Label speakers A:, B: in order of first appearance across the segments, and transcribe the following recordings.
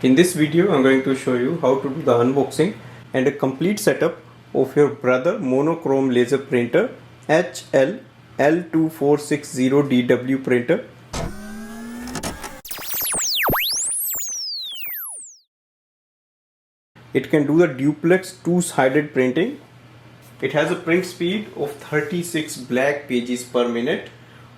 A: In this video, I'm going to show you how to do the unboxing and a complete setup of your Brother Monochrome laser printer HL-L2460DW printer. It can do the duplex two-sided printing. It has a print speed of 36 black pages per minute.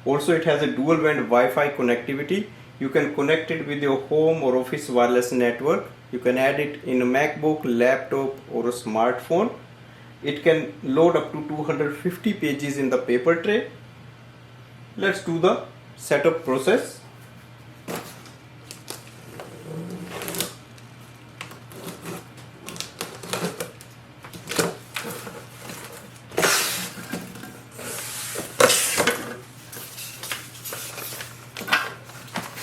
A: Also, it has a dual band Wi-Fi connectivity. You can connect it with your home or office wireless network. You can add it in a MacBook, laptop or a smartphone. It can load up to 250 pages in the paper tray. Let's do the setup process.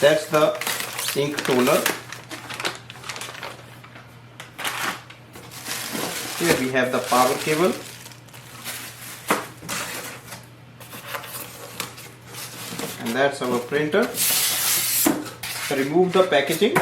A: That's the ink toner. Here we have the power cable. And that's our printer. Remove the packaging.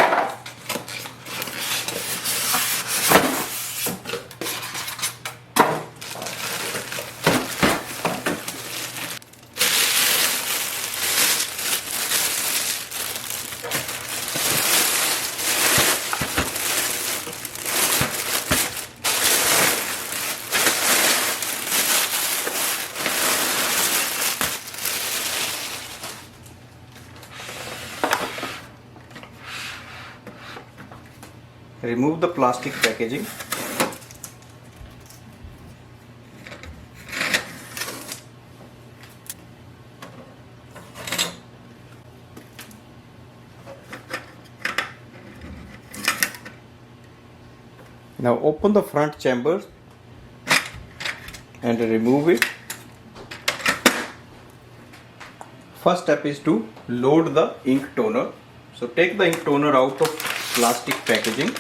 A: Remove the plastic packaging. Now open the front chamber and remove it. First step is to load the ink toner. So take the ink toner out of plastic packaging.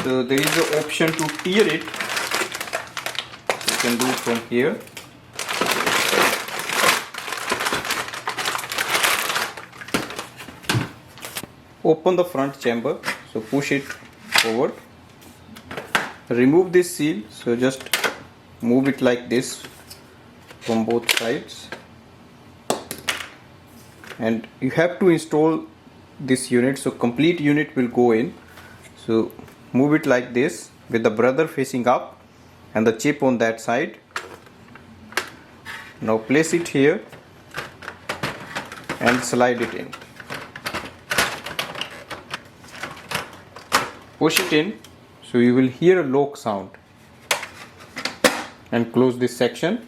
A: So there is an option to tear it. You can do it from here. Open the front chamber. So push it forward. Remove this seal. So just move it like this from both sides. And you have to install this unit. So complete unit will go in. So move it like this with the Brother facing up and the chip on that side. Now place it here and slide it in. Push it in, so you will hear a lock sound, and close this section.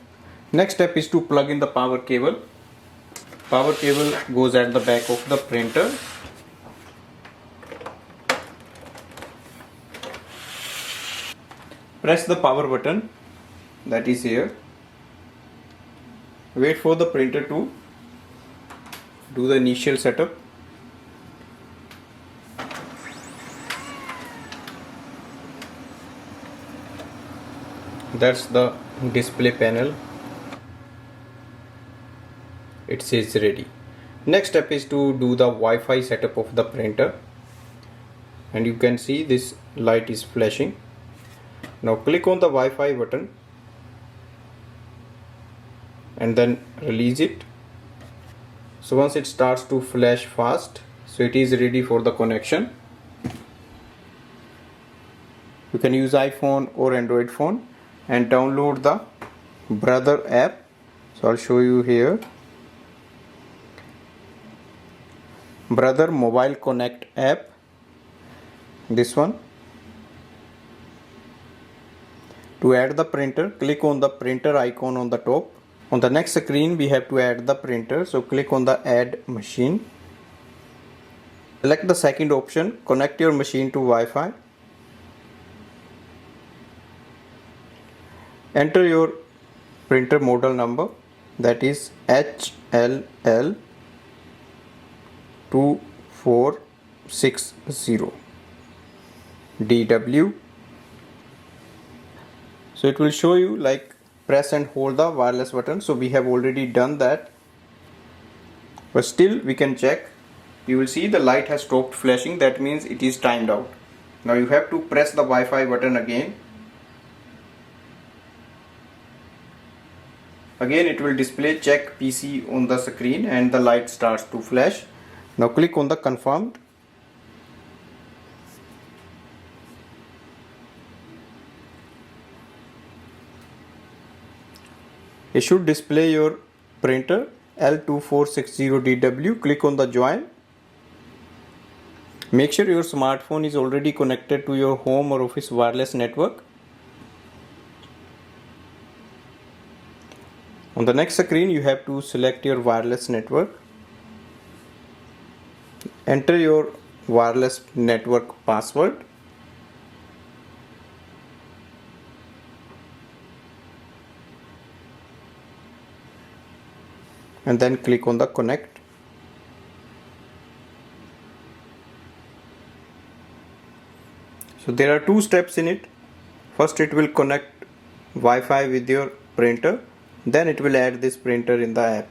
A: Next step is to plug in the power cable. Power cable goes at the back of the printer. Press the power button that is here. Wait for the printer to do the initial setup. That's the display panel. It says ready. Next step is to do the Wi-Fi setup of the printer. And you can see this light is flashing. Now click on the Wi-Fi button and then release it. So once it starts to flash fast, so it is ready for the connection. You can use iPhone or Android phone and download the Brother app. So I'll show you here. Brother Mobile Connect app. This one. To add the printer, click on the printer icon on the top. On the next screen, we have to add the printer. So click on the add machine. Select the second option, connect your machine to Wi-Fi. Enter your printer model number, that is HL-L2460DW. So it will show you like press and hold the wireless button. So we have already done that, but still we can check. you will see the light has stopped flashing. That means it is timed out. Now you have to press the Wi-Fi button again. Again it will display check PC on the screen and the light starts to flash. Now click on the confirmed. It should display your printer HL-L2460DW. Click on the join. Make sure your smartphone is already connected to your home or office wireless network. On the next screen you have to select your wireless network. Enter your wireless network password. And then click on the connect. So there are two steps in it. First it will connect Wi-Fi with your printer, then it will add this printer in the app.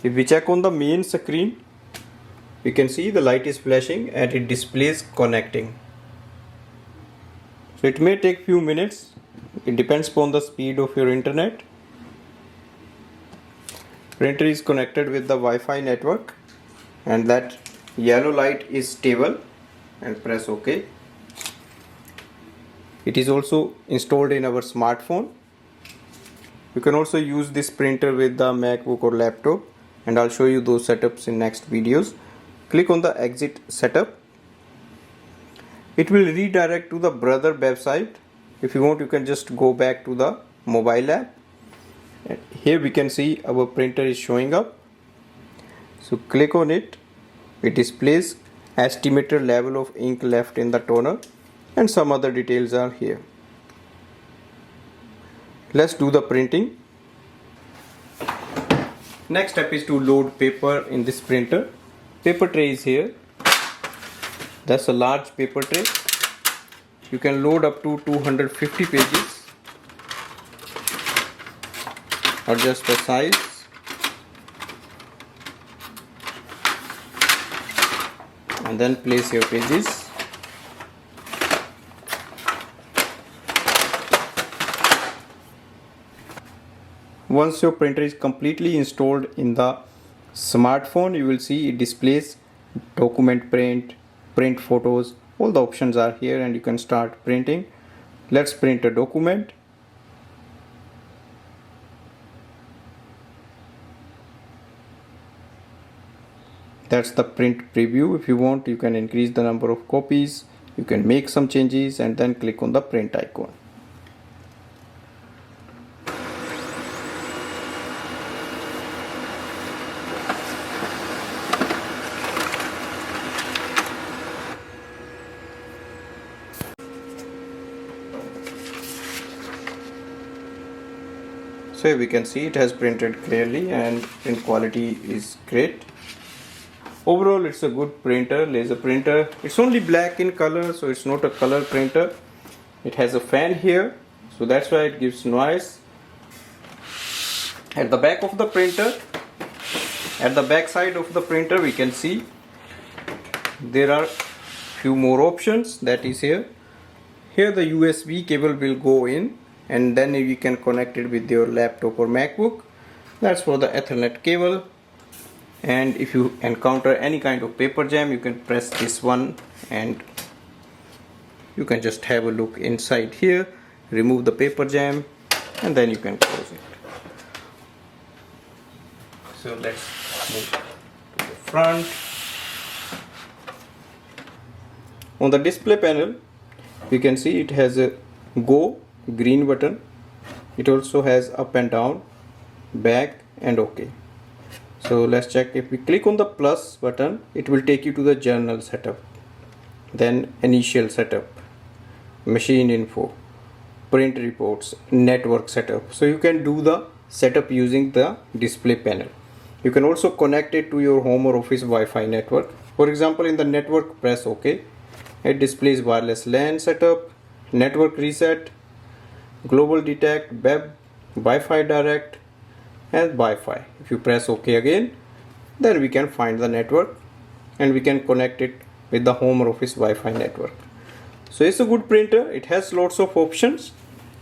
A: If we check on the main screen, we can see the light is flashing and it displays connecting. So it may take few minutes. It depends upon the speed of your internet. Printer is connected with the Wi-Fi network and that yellow light is stable, and press OK. It is also installed in our smartphone. You can also use this printer with the MacBook or laptop, and I'll show you those setups in next videos. Click on the exit setup. It will redirect to the brother website. If you want, you can just go back to the mobile app. And here we can see our printer is showing up. So click on it. It displays estimated level of ink left in the toner and some other details are here. Let's do the printing. Next step is to load paper in this printer. Paper tray is here. That's a large paper tray. You can load up to 250 pages. Adjust the size. And then place your pages. Once your printer is completely installed in the smartphone, you will see it displays document print, print photos. All the options are here and you can start printing. Let's print a document. That's the print preview. If you want, you can increase the number of copies. You can make some changes and then click on the print icon. So here we can see it has printed clearly and print quality is great. Overall it's a good printer, laser printer. It's only black in color, so it's not a color printer. It has a fan here, so that's why it gives noise. At the back of the printer, at the back side of the printer, we can see there are few more options. That is here. Here the USB cable will go in, and then you can connect it with your laptop or MacBook. That's for the Ethernet cable. And if you encounter any kind of paper jam, you can press this one and you can just have a look inside here, remove the paper jam, and then you can close it. So let's move to the front. On the display panel, you can see it has a go green button. It also has up and down, back and OK. So let's check. If we click on the plus button, it will take you to the journal setup, then initial setup, machine info, print reports, network setup. So you can do the setup using the display panel. You can also connect it to your home or office Wi-Fi network. For example, in the network, press OK. It displays wireless LAN setup, network reset, global detect, web, Wi-Fi direct and Wi-Fi. If you press OK again, then we can find the network and we can connect it with the home or office Wi-Fi network. So it's a good printer. It has lots of options.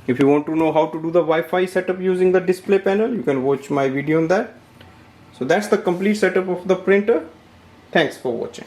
A: If you want to know how to do the Wi-Fi setup using the display panel, you can watch my video on that. So that's the complete setup of the printer. Thanks for watching.